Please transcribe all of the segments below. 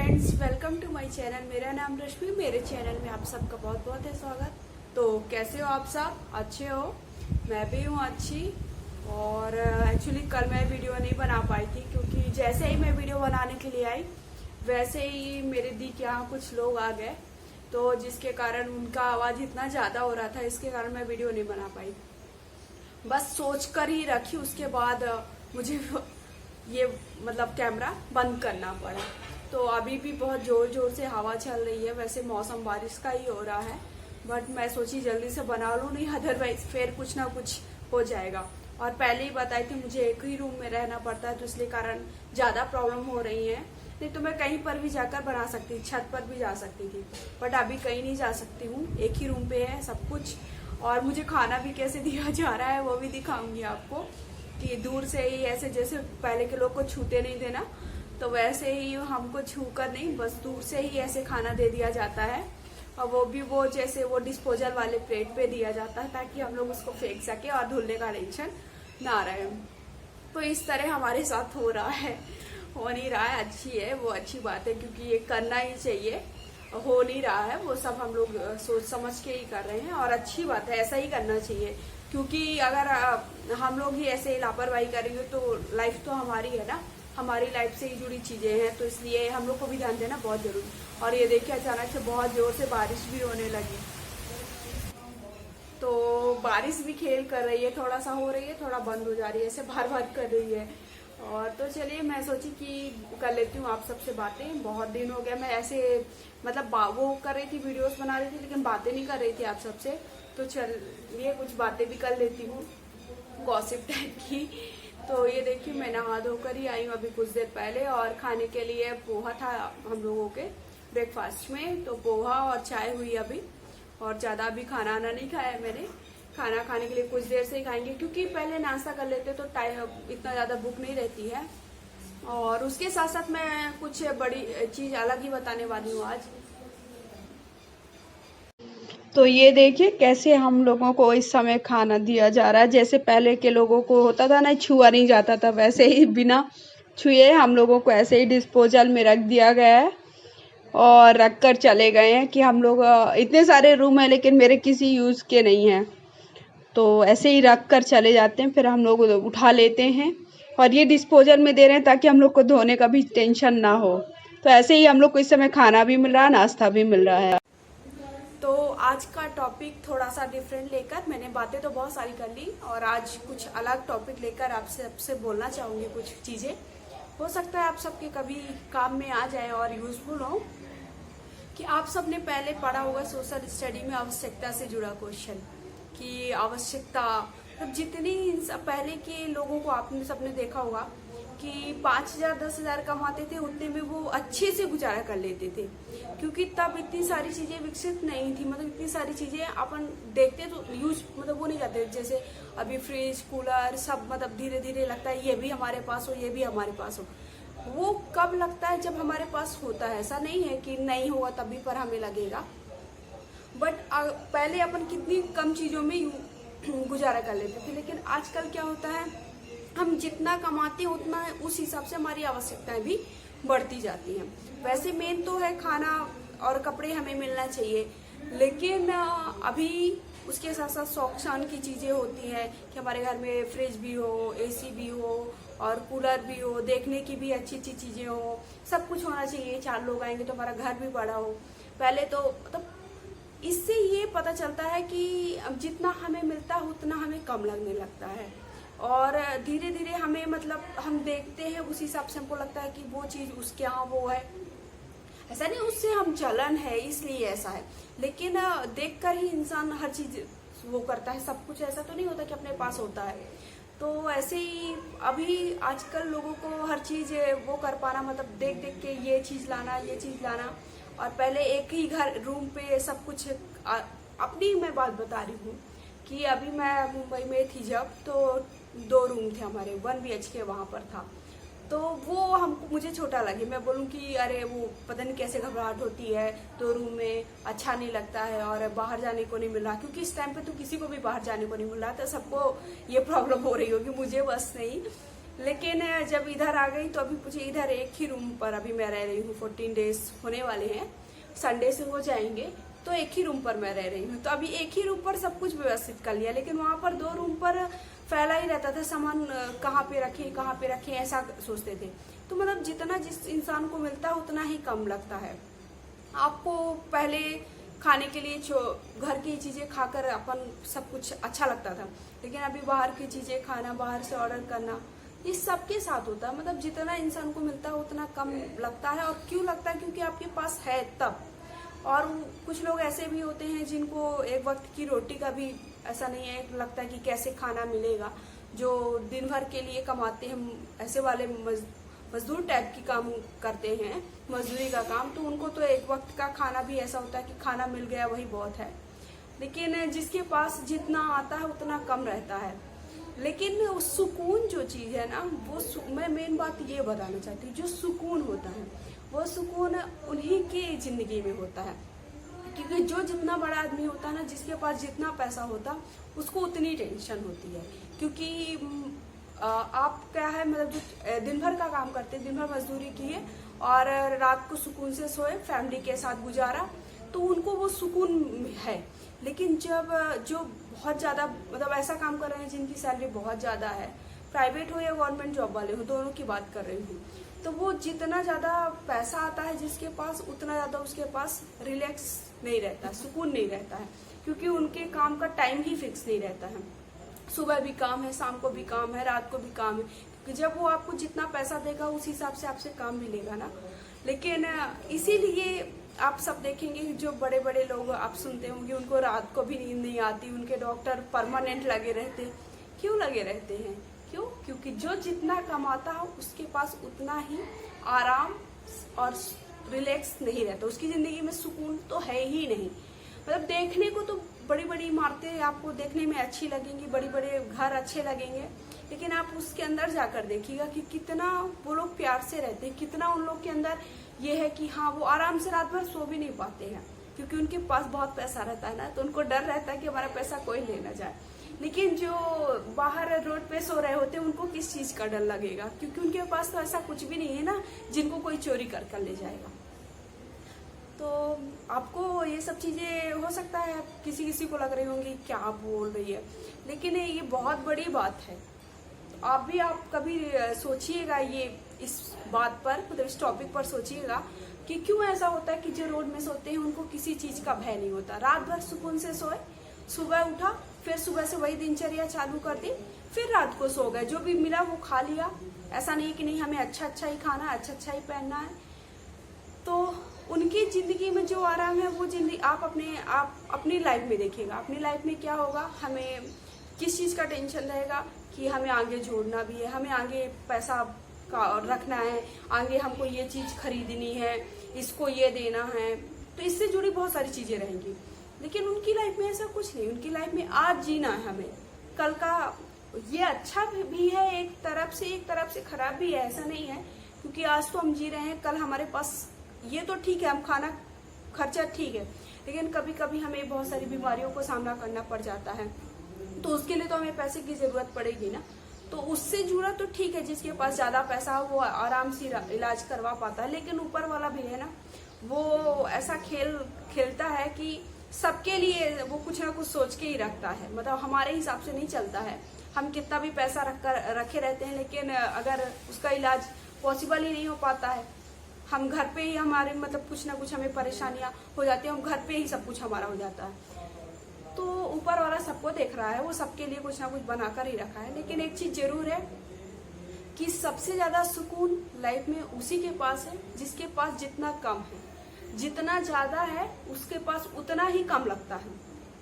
Friends, welcome to my channel. मेरा नाम रश्मि, मेरे चैनल में आप सबका बहुत बहुत है स्वागत। तो कैसे हो आप सब? अच्छे हो? मैं भी हूँ अच्छी। और एक्चुअली कल मैं वीडियो नहीं बना पाई थी क्योंकि जैसे ही मैं वीडियो बनाने के लिए आई वैसे ही मेरे दी के यहाँ कुछ लोग आ गए, तो जिसके कारण उनका आवाज़ इतना ज़्यादा हो रहा था, इसके कारण मैं वीडियो नहीं बना पाई। बस सोच कर ही रखी, उसके बाद मुझे ये मतलब कैमरा बंद करना पड़ा। तो अभी भी बहुत जोर जोर से हवा चल रही है। वैसे मौसम बारिश का ही हो रहा है, बट मैं सोची जल्दी से बना लूँ, नहीं अदरवाइज फिर कुछ ना कुछ हो जाएगा। और पहले ही बताई थी मुझे एक ही रूम में रहना पड़ता है, तो इसलिए कारण ज़्यादा प्रॉब्लम हो रही है। नहीं तो मैं कहीं पर भी जाकर बना सकती, छत पर भी जा सकती थी, बट अभी कहीं नहीं जा सकती हूँ। एक ही रूम पे है सब कुछ। और मुझे खाना भी कैसे दिया जा रहा है वो भी दिखाऊंगी आपको, कि दूर से ही ऐसे जैसे पहले के लोग को छूते नहीं थे ना, तो वैसे ही हमको छू कर नहीं, बस दूर से ही ऐसे खाना दे दिया जाता है। और वो भी वो जैसे वो डिस्पोजल वाले प्लेट पे दिया जाता है, ताकि हम लोग उसको फेंक सके और धुलने का टेंशन ना रहे। तो इस तरह हमारे साथ हो रहा है, हो नहीं रहा है। अच्छी है, वो अच्छी बात है, क्योंकि ये करना ही चाहिए। हो नहीं रहा है वो सब हम लोग सोच समझ के ही कर रहे हैं, और अच्छी बात है, ऐसा ही करना चाहिए। क्योंकि अगर हम लोग ही ऐसे लापरवाही करेंगे तो लाइफ तो हमारी है ना, हमारी लाइफ से ही जुड़ी चीजें हैं, तो इसलिए हम लोग को भी ध्यान देना बहुत जरूरी। और ये देखिए अचानक से बहुत जोर से बारिश भी होने लगी, तो बारिश भी खेल कर रही है, थोड़ा सा हो रही है, थोड़ा बंद हो जा रही है, ऐसे बार बार कर रही है। और तो चलिए, मैं सोची कि कर लेती हूँ आप सबसे बातें। बहुत दिन हो गया मैं ऐसे मतलब वो कर रही थी, वीडियोस बना रही थी, लेकिन बातें नहीं कर रही थी आप सबसे। तो चलिए कुछ बातें भी कर लेती हूँ, गॉसिप टाइप की। तो ये देखिए, मैं नहा धोकर ही आई हूँ अभी कुछ देर पहले, और खाने के लिए पोहा था हम लोगों के ब्रेकफास्ट में, तो पोहा और चाय हुई अभी। और ज़्यादा अभी खाना आना नहीं खाया मैंने, खाना खाने के लिए कुछ देर से ही खाएंगे, क्योंकि पहले नाश्ता कर लेते तो टाइम इतना ज़्यादा भूख नहीं रहती है। और उसके साथ साथ मैं कुछ बड़ी चीज़ अलग ही बताने वाली हूँ आज। तो ये देखिए कैसे हम लोगों को इस समय खाना दिया जा रहा है। जैसे पहले के लोगों को होता था ना, छुआ नहीं जाता था, वैसे ही बिना छुए हम लोगों को ऐसे ही डिस्पोजल में रख दिया गया है, और रख कर चले गए हैं कि हम लोग इतने सारे रूम हैं लेकिन मेरे किसी यूज़ के नहीं हैं, तो ऐसे ही रख कर चले जाते हैं, फिर हम लोग उठा लेते हैं और ये डिस्पोजल में दे रहे हैं ताकि हम लोग को धोने का भी टेंशन ना हो। तो ऐसे ही हम लोग को इस समय खाना भी मिल रहा है, नाश्ता भी मिल रहा है। तो आज का टॉपिक थोड़ा सा डिफरेंट लेकर, मैंने बातें तो बहुत सारी कर ली, और आज कुछ अलग टॉपिक लेकर आपसे बोलना चाहूँगी। कुछ चीज़ें हो सकता है आप सबके कभी काम में आ जाए और यूजफुल हो। कि आप सबने पहले पढ़ा होगा सोशल स्टडी में आवश्यकता से जुड़ा क्वेश्चन, कि आवश्यकता मतलब जितनी पहले के लोगों को आपने सबने देखा होगा कि 5,000 10,000 कमाते थे, उतने में वो अच्छे से गुजारा कर लेते थे, क्योंकि तब इतनी सारी चीजें विकसित नहीं थी। मतलब इतनी सारी चीजें अपन देखते तो यूज मतलब वो नहीं जाते, जैसे अभी फ्रिज कूलर सब मतलब धीरे धीरे लगता है ये भी हमारे पास हो, ये भी हमारे पास हो। वो कब लगता है? जब हमारे पास होता है। ऐसा नहीं है कि नहीं होगा तभी पर हमें लगेगा। बट पहले अपन कितनी कम चीजों में गुजारा कर लेते थे, लेकिन आजकल क्या होता है, हम जितना कमाते हैं उतना उस हिसाब से हमारी आवश्यकताएं भी बढ़ती जाती हैं। वैसे मेन तो है खाना और कपड़े हमें मिलना चाहिए, लेकिन अभी उसके साथ साथ शौक शान की चीजें होती हैं कि हमारे घर में फ्रिज भी हो, एसी भी हो और कूलर भी हो, देखने की भी अच्छी अच्छी चीजें हो, सब कुछ होना चाहिए। 4 लोग आएंगे तो हमारा घर भी बड़ा हो। पहले तो मतलब इससे ये पता चलता है कि अब जितना हमें मिलता है उतना हमें कम लगने लगता है, और धीरे धीरे हमें मतलब हम देखते हैं उस हिसाब से हमको लगता है कि वो चीज उसके यहाँ वो है। ऐसा नहीं उससे हम जलन है इसलिए ऐसा है, लेकिन देखकर ही इंसान हर चीज वो करता है। सब कुछ ऐसा तो नहीं होता कि अपने पास होता है। तो ऐसे ही अभी आजकल लोगों को हर चीज वो कर पाना, मतलब देख देख के ये चीज लाना, ये चीज लाना। और पहले एक ही घर रूम पे सब कुछ अपनी मैं बात बता रही हूँ कि अभी मैं मुंबई में थी जब, तो 2 रूम थे हमारे, 1 BHK वहाँ पर था। तो वो हमको मुझे छोटा लगे, मैं बोलूँ कि अरे वो पता नहीं कैसे घबराहट होती है 2 रूम में, अच्छा नहीं लगता है, और बाहर जाने को नहीं मिल रहा, क्योंकि इस टाइम पे तो किसी को भी बाहर जाने को नहीं मिल रहा था। सबको ये प्रॉब्लम हो रही होगी, मुझे बस नहीं। लेकिन जब इधर आ गई तो अभी मुझे इधर एक ही रूम पर अभी मैं रह रही हूँ। 14 डेज होने वाले हैं, संडे से हो जाएंगे, तो एक ही रूम पर मैं रह रही हूँ। तो अभी एक ही रूम पर सब कुछ व्यवस्थित कर लिया, लेकिन वहाँ पर 2 रूम पर फैला ही रहता था सामान, कहाँ पे रखें ऐसा सोचते थे। तो मतलब जितना जिस इंसान को मिलता है उतना ही कम लगता है। आपको पहले खाने के लिए घर की चीज़ें खाकर अपन सब कुछ अच्छा लगता था, लेकिन अभी बाहर की चीज़ें खाना, बाहर से ऑर्डर करना, ये सबके साथ होता है। मतलब जितना इंसान को मिलता है उतना कम लगता है। और क्यों लगता है? क्योंकि आपके पास है तब। और कुछ लोग ऐसे भी होते हैं जिनको एक वक्त की रोटी का भी ऐसा नहीं है, लगता है कि कैसे खाना मिलेगा। जो दिन भर के लिए कमाते हैं, ऐसे वाले मजदूर टाइप की काम करते हैं, मजदूरी का काम, तो उनको तो एक वक्त का खाना भी ऐसा होता है कि खाना मिल गया वही बहुत है। लेकिन जिसके पास जितना आता है उतना कम रहता है। लेकिन सुकून जो चीज़ है ना, वो मैं मेन बात ये बताना चाहती हूँ, जो सुकून होता है वो सुकून उन्हीं की जिंदगी में होता है। क्योंकि जो जितना बड़ा आदमी होता है ना, जिसके पास जितना पैसा होता, उसको उतनी टेंशन होती है। क्योंकि आप क्या है, मतलब जो दिन भर का काम करते, दिन भर मजदूरी किए और रात को सुकून से सोए, फैमिली के साथ गुजारा, तो उनको वो सुकून है। लेकिन जब जो बहुत ज़्यादा मतलब ऐसा काम कर रहे हैं जिनकी सैलरी बहुत ज़्यादा है, प्राइवेट हो या गवर्नमेंट जॉब वाले हो, दोनों की बात कर रही हूँ, तो वो जितना ज़्यादा पैसा आता है जिसके पास, उतना ज़्यादा उसके पास रिलैक्स नहीं रहता, सुकून नहीं रहता है। क्योंकि उनके काम का टाइम ही फिक्स नहीं रहता है। सुबह भी काम है, शाम को भी काम है, रात को भी काम है। क्योंकि जब वो आपको जितना पैसा देगा उस हिसाब से आपसे काम मिलेगा ना। लेकिन इसीलिए आप सब देखेंगे जो बड़े बड़े लोग आप सुनते होंगे, उनको रात को भी नींद नहीं आती, उनके डॉक्टर परमानेंट लगे रहते। क्यों लगे रहते हैं? क्यों? क्योंकि जो जितना कमाता है उसके पास उतना ही आराम और रिलैक्स नहीं रहता, उसकी जिंदगी में सुकून तो है ही नहीं। मतलब देखने को तो बड़ी बड़ी इमारतें आपको देखने में अच्छी लगेंगी, बड़े बड़े घर अच्छे लगेंगे, लेकिन आप उसके अंदर जाकर देखिएगा कि कितना वो लोग प्यार से रहते हैं, कितना उन लोग के अंदर ये है कि हाँ, वो आराम से रात भर सो भी नहीं पाते हैं। क्योंकि उनके पास बहुत पैसा रहता है ना, तो उनको डर रहता है कि हमारा पैसा कोई ले ना जाए। लेकिन जो बाहर रोड पे सो रहे होते हैं, उनको किस चीज का डर लगेगा? क्योंकि उनके पास तो ऐसा कुछ भी नहीं है ना जिनको कोई चोरी कर ले जाएगा। तो आपको ये सब चीजें हो सकता है किसी किसी को लग रही होंगी क्या बोल रही है, लेकिन ये बहुत बड़ी बात है। तो आप कभी सोचिएगा ये इस बात पर, मतलब इस टॉपिक पर सोचिएगा कि क्यों ऐसा होता है कि जो रोड में सोते हैं उनको किसी चीज का भय नहीं होता। रात भर सुकून से सोए, सुबह उठा, फिर सुबह से वही दिनचर्या चालू कर दी, फिर रात को सो गए, जो भी मिला वो खा लिया। ऐसा नहीं कि नहीं हमें अच्छा ही खाना, अच्छा ही पहनना है। तो उनकी जिंदगी में जो आराम है वो जिंदगी आप अपनी लाइफ में देखिएगा। अपनी लाइफ में क्या होगा, हमें किस चीज का टेंशन रहेगा कि हमें आगे जोड़ना भी है, हमें आगे पैसा का रखना है, आगे हमको ये चीज खरीदनी है, इसको ये देना है, तो इससे जुड़ी बहुत सारी चीजें रहेंगी। लेकिन उनकी लाइफ में ऐसा कुछ नहीं। उनकी लाइफ में आज जीना है हमें, कल का ये अच्छा भी है एक तरफ से खराब भी है, ऐसा नहीं है। क्योंकि आज तो हम जी रहे हैं, कल हमारे पास ये तो ठीक है, हम खाना खर्चा ठीक है, लेकिन कभी कभी हमें बहुत सारी बीमारियों को सामना करना पड़ जाता है, तो उसके लिए तो हमें पैसे की जरूरत पड़ेगी ना। तो उससे जुड़ा तो ठीक है, जिसके पास ज्यादा पैसा हो वो आराम से इलाज करवा पाता है। लेकिन ऊपर वाला भी है ना, वो ऐसा खेल खेलता है कि सबके लिए वो कुछ ना कुछ सोच के ही रखता है। मतलब हमारे हिसाब से नहीं चलता है। हम कितना भी पैसा रखे रहते हैं, लेकिन अगर उसका इलाज पॉसिबल ही नहीं हो पाता है, हम घर पे ही हमारे मतलब कुछ ना कुछ हमें परेशानियां हो जाती है, हम घर पे ही सब कुछ हमारा हो जाता है। तो ऊपर वाला सबको देख रहा है, वो सबके लिए कुछ ना कुछ बनाकर ही रखा है। लेकिन एक चीज जरूर है कि सबसे ज्यादा सुकून लाइफ में उसी के पास है जिसके पास जितना कम है। जितना ज्यादा है उसके पास उतना ही कम लगता है।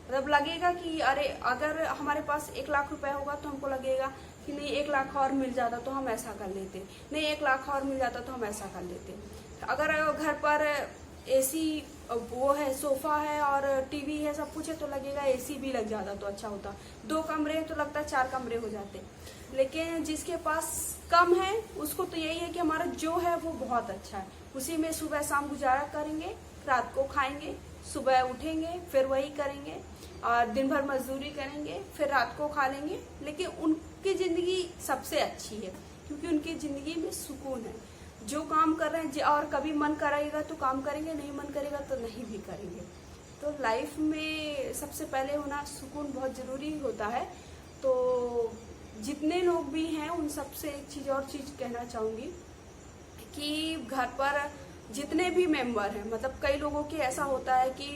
मतलब लगेगा कि अरे अगर हमारे पास 1 लाख रुपए होगा तो हमको लगेगा कि नहीं 1 लाख और मिल जाता तो हम ऐसा कर लेते, नहीं 1 लाख और मिल जाता तो हम ऐसा कर लेते। अगर घर पर एसी वो है, सोफा है और टीवी है, सब कुछ है, तो लगेगा एसी भी लग जाता तो अच्छा होता। 2 कमरे हैं तो लगता है 4 कमरे हो जाते। लेकिन जिसके पास कम है उसको तो यही है कि हमारा जो है वो बहुत अच्छा है, उसी में सुबह शाम गुजारा करेंगे, रात को खाएंगे, सुबह उठेंगे फिर वही करेंगे, और दिन भर मजदूरी करेंगे, फिर रात को खा लेंगे। लेकिन उनकी जिंदगी सबसे अच्छी है, क्योंकि उनकी ज़िंदगी में सुकून है। जो काम कर रहे हैं और कभी मन करेगा तो काम करेंगे, नहीं मन करेगा तो नहीं भी करेंगे। तो लाइफ में सबसे पहले होना सुकून बहुत ज़रूरी होता है। तो जितने लोग भी हैं उन सबसे एक चीज़ और चीज़ कहना चाहूँगी कि घर पर जितने भी मेंबर हैं, मतलब कई लोगों के ऐसा होता है कि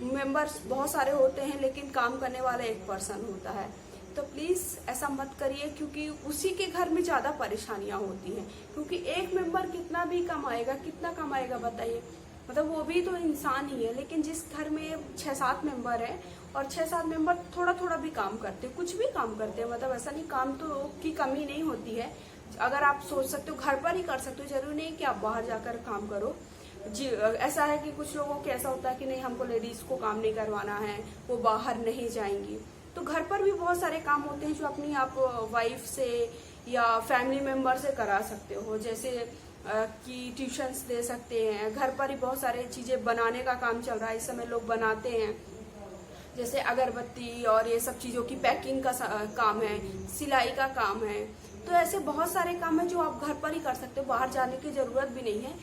मेंबर्स बहुत सारे होते हैं लेकिन काम करने वाला एक पर्सन होता है। तो प्लीज़ ऐसा मत करिए, क्योंकि उसी के घर में ज़्यादा परेशानियां होती हैं। क्योंकि एक मेंबर कितना भी कमाएगा, कितना कमाएगा बताइए, मतलब वो भी तो इंसान ही है। लेकिन जिस घर में 6-7 मेंबर हैं और 6-7 मेंबर थोड़ा थोड़ा भी काम करते हैं, कुछ भी काम करते हैं, मतलब ऐसा नहीं, काम तो की कमी नहीं होती है। अगर आप सोच सकते हो घर पर ही कर सकते हो, जरूरी नहीं कि आप बाहर जाकर काम करो। जी, ऐसा है कि कुछ लोगों के ऐसा होता है कि नहीं, हमको लेडीज को काम नहीं करवाना है, वो बाहर नहीं जाएंगी। तो घर पर भी बहुत सारे काम होते हैं जो अपनी आप वाइफ से या फैमिली मेंबर से करा सकते हो। जैसे कि ट्यूशन्स दे सकते हैं, घर पर ही बहुत सारे चीज़ें बनाने का काम चल रहा है इस समय, लोग बनाते हैं। जैसे अगरबत्ती और ये सब चीज़ों की पैकिंग का काम है, सिलाई का काम है। तो ऐसे बहुत सारे काम है जो आप घर पर ही कर सकते हो, बाहर जाने की ज़रूरत भी नहीं है।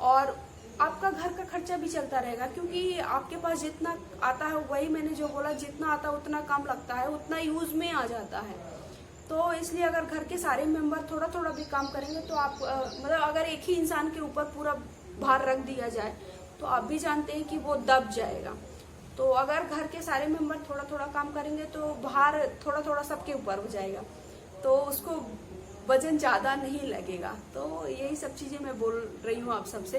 और आपका घर का खर्चा भी चलता रहेगा, क्योंकि आपके पास जितना आता है, वही मैंने जो बोला, जितना आता है उतना कम लगता है, उतना यूज़ में आ जाता है। तो इसलिए अगर घर के सारे मेंबर थोड़ा थोड़ा भी काम करेंगे तो आप मतलब अगर एक ही इंसान के ऊपर पूरा भार रख दिया जाए तो आप भी जानते हैं कि वो दब जाएगा। तो अगर घर के सारे मेंबर थोड़ा थोड़ा काम करेंगे तो भार थोड़ा थोड़ा सबके ऊपर हो जाएगा, तो उसको वजन ज़्यादा नहीं लगेगा। तो यही सब चीज़ें मैं बोल रही हूँ आप सबसे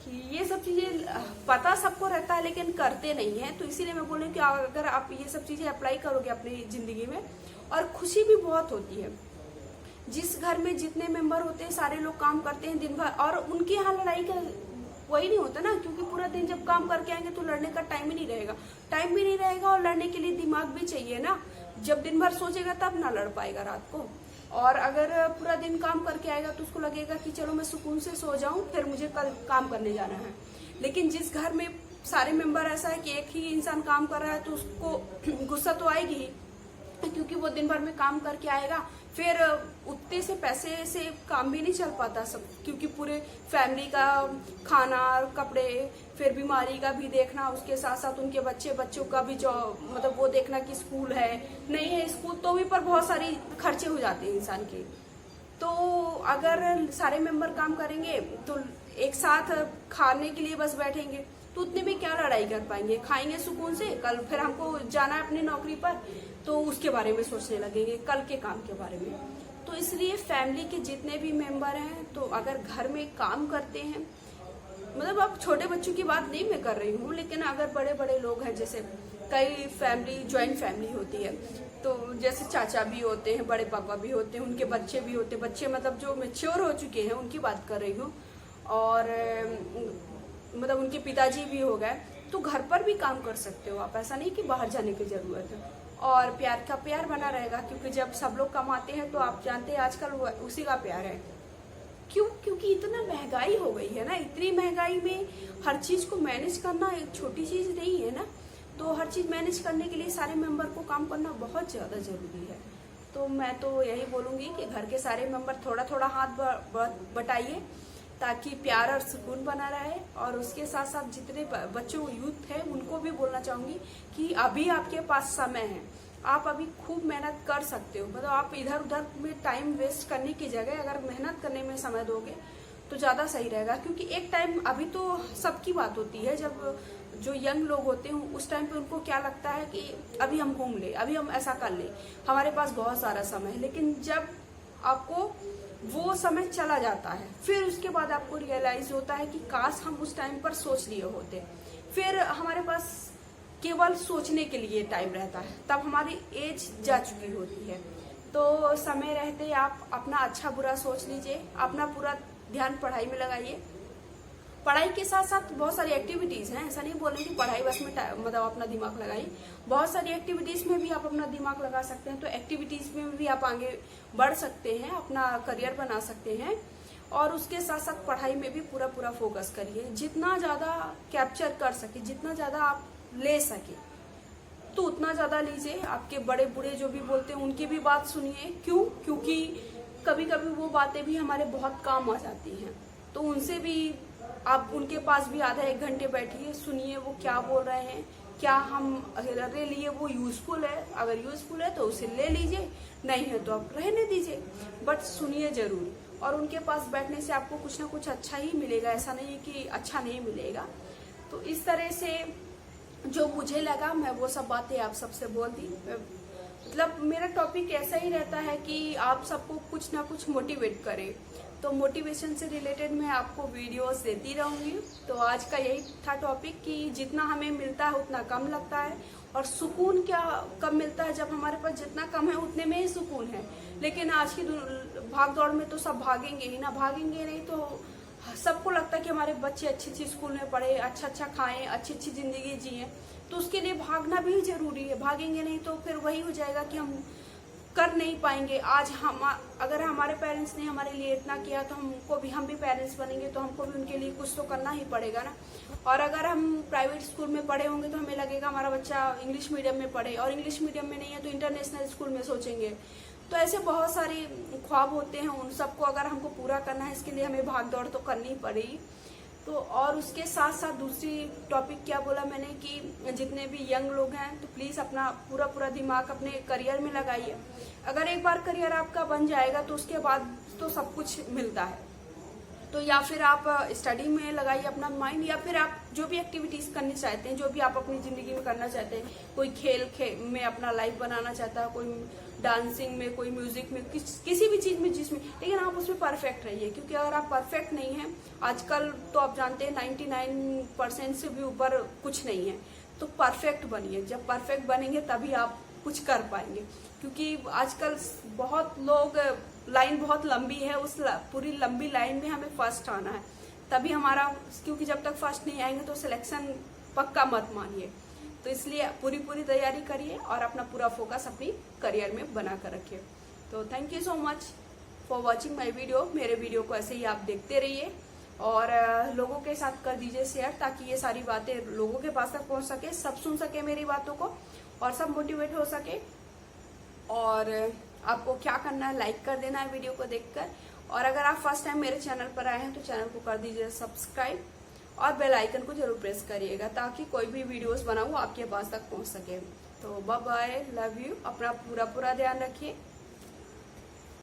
कि ये सब चीज़ें पता सबको रहता है लेकिन करते नहीं हैं। तो इसीलिए मैं बोल रही हूँ कि अगर आप ये सब चीज़ें अप्लाई करोगे अपनी ज़िंदगी में, और खुशी भी बहुत होती है। जिस घर में जितने मेंबर होते हैं, सारे लोग काम करते हैं दिन भर, और उनके यहाँ लड़ाई का वही नहीं होता ना, क्योंकि पूरा दिन जब काम करके आएंगे तो लड़ने का टाइम ही नहीं रहेगा। टाइम भी नहीं रहेगा और लड़ने के लिए दिमाग भी चाहिए ना। जब दिन भर सोचेगा तब ना लड़ पाएगा रात को। और अगर पूरा दिन काम करके आएगा तो उसको लगेगा कि चलो मैं सुकून से सो जाऊं, फिर मुझे कल काम करने जाना है। लेकिन जिस घर में सारे मेंबर ऐसा है कि एक ही इंसान काम कर रहा है तो उसको गुस्सा तो आएगी ही, क्योंकि वो दिन भर में काम करके आएगा, फिर उतने से पैसे से काम भी नहीं चल पाता सब, क्योंकि पूरे फैमिली का खाना, कपड़े, फिर बीमारी का भी देखना, उसके साथ साथ उनके बच्चों का भी जो मतलब वो देखना कि स्कूल है नहीं है, स्कूल तो भी पर बहुत सारी खर्चे हो जाते हैं इंसान के। तो अगर सारे मेंबर काम करेंगे तो एक साथ खाने के लिए बस बैठेंगे तो उतने में क्या लड़ाई कर पाएंगे, खाएंगे सुकून से, कल फिर हमको जाना है अपनी नौकरी पर तो उसके बारे में सोचने लगेंगे, कल के काम के बारे में। तो इसलिए फैमिली के जितने भी मेंबर हैं, तो अगर घर में काम करते हैं, मतलब अब छोटे बच्चों की बात नहीं मैं कर रही हूँ, लेकिन अगर बड़े बड़े लोग हैं, जैसे कई फैमिली ज्वाइंट फैमिली होती है, तो जैसे चाचा भी होते हैं, बड़े पापा भी होते हैं, उनके बच्चे भी होते हैं, बच्चे मतलब जो मैच्योर हो चुके हैं उनकी बात कर रही हूँ, और मतलब उनके पिताजी भी हो गए, तो घर पर भी काम कर सकते हो आप, ऐसा नहीं कि बाहर जाने की जरूरत है। और प्यार का प्यार बना रहेगा, क्योंकि जब सब लोग कमाते हैं तो आप जानते हैं आजकल उसी का प्यार है। क्यों? क्योंकि इतना महंगाई हो गई है ना, इतनी महंगाई में हर चीज को मैनेज करना एक छोटी चीज नहीं है ना। तो हर चीज मैनेज करने के लिए सारे मेंबर को काम करना बहुत ज्यादा जरूरी है। तो मैं तो यही बोलूंगी कि घर के सारे मेंबर थोड़ा थोड़ा हाथ बटाइए ताकि प्यार और सुकून बना रहे। और उसके साथ साथ जितने बच्चों यूथ है उनको भी बोलना चाहूंगी कि अभी आपके पास समय है, आप अभी खूब मेहनत कर सकते हो। मतलब आप इधर उधर में टाइम वेस्ट करने की जगह अगर मेहनत करने में समय दोगे तो ज़्यादा सही रहेगा। क्योंकि एक टाइम, अभी तो सबकी बात होती है, जब जो यंग लोग होते हैं उस टाइम पे उनको क्या लगता है कि अभी हम घूम ले, अभी हम ऐसा कर ले, हमारे पास बहुत सारा समय है। लेकिन जब आपको वो समय चला जाता है, फिर उसके बाद आपको रियलाइज होता है कि काश हम उस टाइम पर सोच लिए होते। फिर हमारे पास केवल सोचने के लिए टाइम रहता है, तब हमारी एज जा चुकी होती है। तो समय रहते आप अपना अच्छा बुरा सोच लीजिए, अपना पूरा ध्यान पढ़ाई में लगाइए। पढ़ाई के साथ साथ बहुत सारी एक्टिविटीज हैं, ऐसा नहीं बोलेंगे कि पढ़ाई बस में मतलब अपना दिमाग लगाइए, बहुत सारी एक्टिविटीज में भी आप अपना दिमाग लगा सकते हैं। तो एक्टिविटीज में भी आप आगे बढ़ सकते हैं, अपना करियर बना सकते हैं। और उसके साथ साथ पढ़ाई में भी पूरा फोकस करिए, जितना ज्यादा कैप्चर कर सके, जितना ज्यादा आप ले सके तो उतना ज्यादा लीजिए। आपके बड़े बूढ़े जो भी बोलते हैं उनकी भी बात सुनिए। क्यों? क्योंकि कभी कभी वो बातें भी हमारे बहुत काम आ जाती हैं। तो उनसे भी आप उनके पास भी आधा 1 घंटे बैठिए, सुनिए वो क्या बोल रहे हैं, क्या हमारे लिए वो यूजफुल है। अगर यूजफुल है तो उसे ले लीजिए, नहीं है तो आप रहने दीजिए, बट सुनिए जरूर। और उनके पास बैठने से आपको कुछ ना कुछ अच्छा ही मिलेगा, ऐसा नहीं है कि अच्छा नहीं मिलेगा। तो इस तरह से जो मुझे लगा मैं वो सब बातें आप सबसे बोल दी। मतलब मेरा टॉपिक ऐसा ही रहता है कि आप सबको कुछ ना कुछ मोटिवेट करें, तो मोटिवेशन से रिलेटेड मैं आपको वीडियोस देती रहूंगी। तो आज का यही था टॉपिक कि जितना हमें मिलता है उतना कम लगता है, और सुकून क्या कब मिलता है, जब हमारे पास जितना कम है उतने में ही सुकून है। लेकिन आज की भाग दौड़ में तो सब भागेंगे ही ना, भागेंगे नहीं तो सबको लगता है कि हमारे बच्चे अच्छी अच्छी स्कूल में पढ़े, अच्छा अच्छा खाएं, अच्छी अच्छी जिंदगी जिए, तो उसके लिए भागना भी जरूरी है। भागेंगे नहीं तो फिर वही हो जाएगा कि हम कर नहीं पाएंगे। आज हम अगर हमारे पेरेंट्स ने हमारे लिए इतना किया तो हम भी पेरेंट्स बनेंगे, तो हमको भी उनके लिए कुछ तो करना ही पड़ेगा ना। और अगर हम प्राइवेट स्कूल में पढ़े होंगे तो हमें लगेगा हमारा बच्चा इंग्लिश मीडियम में पढ़े, और इंग्लिश मीडियम में नहीं है तो इंटरनेशनल स्कूल में सोचेंगे। तो ऐसे बहुत सारे ख्वाब होते हैं, उन सबको अगर हमको पूरा करना है, इसके लिए हमें भाग दौड़ तो करनी पड़ेगी। तो और उसके साथ साथ दूसरी टॉपिक क्या बोला मैंने कि जितने भी यंग लोग हैं तो प्लीज़ अपना पूरा दिमाग अपने करियर में लगाइए। अगर एक बार करियर आपका बन जाएगा तो उसके बाद तो सब कुछ मिलता है। तो या फिर आप स्टडी में लगाइए अपना माइंड, या फिर आप जो भी एक्टिविटीज करनी चाहते हैं, जो भी आप अपनी जिंदगी में करना चाहते हैं, कोई खेल में अपना लाइफ बनाना चाहता है, कोई डांसिंग में, कोई म्यूजिक में, किसी भी चीज में जिसमें, लेकिन आप उसमें परफेक्ट रहिए। क्योंकि अगर आप परफेक्ट नहीं हैं, आजकल तो आप जानते हैं 99% से भी ऊपर कुछ नहीं है, तो परफेक्ट बनिए। जब परफेक्ट बनेंगे तभी आप कुछ कर पाएंगे। क्योंकि आजकल बहुत लोग, लाइन बहुत लंबी है, उस पूरी लंबी लाइन में हमें फर्स्ट आना है तभी हमारा, क्योंकि जब तक फर्स्ट नहीं आएंगे तो सिलेक्शन पक्का मत मानिए। तो इसलिए पूरी तैयारी करिए और अपना पूरा फोकस अपनी करियर में बना कर रखिए। तो thank you so much for watching my video. मेरे वीडियो को ऐसे ही आप देखते रहिए और लोगों के साथ कर दीजिए शेयर, ताकि ये सारी बातें लोगों के पास तक पहुंच सके, सब सुन सके मेरी बातों को और सब मोटिवेट हो सके। और आपको क्या करना है, लाइक कर देना है वीडियो को देखकर, और अगर आप फर्स्ट टाइम मेरे चैनल पर आए हैं तो चैनल को कर दीजिए सब्सक्राइब और बेल आइकन को जरूर प्रेस करिएगा, ताकि कोई भी वीडियोस बनाऊं आपके पास तक पहुंच सके। तो बाय बाय, लव यू, अपना पूरा ध्यान रखिए।